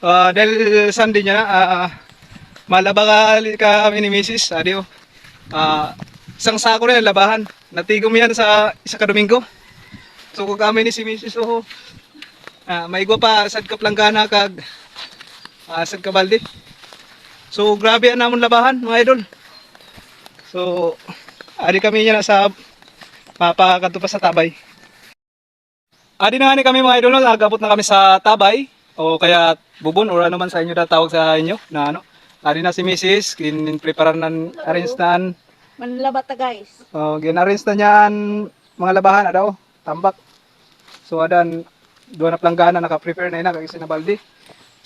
Dahil Sunday niya na, malaba kami ni Mrs. Adio. Isang sako na labahan. Natigom yan sa isa ka Domingo. So kung kami ni si Mrs. Maigwa pa sad ka planggana kag sad ka balde. So grabe ang namon labahan mga idol. So adi kami niya na sa papakanto pa sa Tabay. Adi na nga ni kami mga idol, nagabot na kami sa Tabay o kaya Bubon or ano man sa inyo na tawag sa inyo na ano. Adi na si Mrs. Kin-prepare nan arrange nan. Manlaba ta guys. Gin-arrange na niyan mga labahan daw, tambak. So adan duha na planggana naka-prepare na ina kag isa na balde.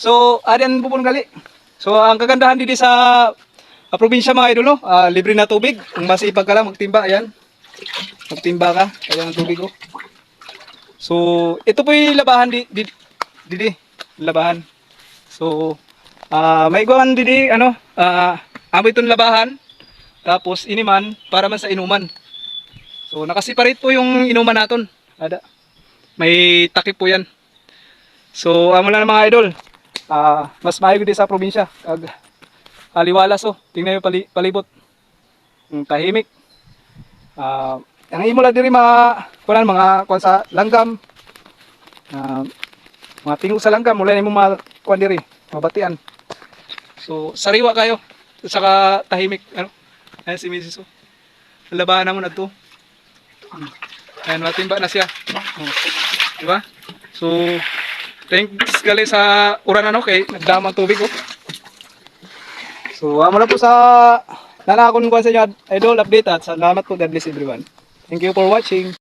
So adan Bubon gali. So ang kagandahan dito sa probinsya mga idol no, libre na tubig. Kung masipag ka lang magtimba, ayan. Magtimba ka, ayan ang tubig oh. So ito po yung labahan didi labahan. So may gawan didi ano, amo itong labahan. Tapos iniman para man sa inuman. So nakasiparate po yung inuman naton. Ada. May takip po yan. So amo lang mga idol. Mas maayo gid sa probinsya kag aliwalas oh. Tingnan niyo palibot. Tahimik. Ang imo lang diri mga kuan sa langgam. Mga tingog sa langgam wala nimo kuan diri, mabatian. So sariwa kayo. Saka tahimik ano. Ayan si Mrs. Labahan mo na to. Ayan, matimba na siya. Diba? So, thanks gali sa uran ano kay nagdamang tubig oh. So, amo na po sa nanakon ko sa inyo idol update at salamat po, God bless everyone. Thank you for watching.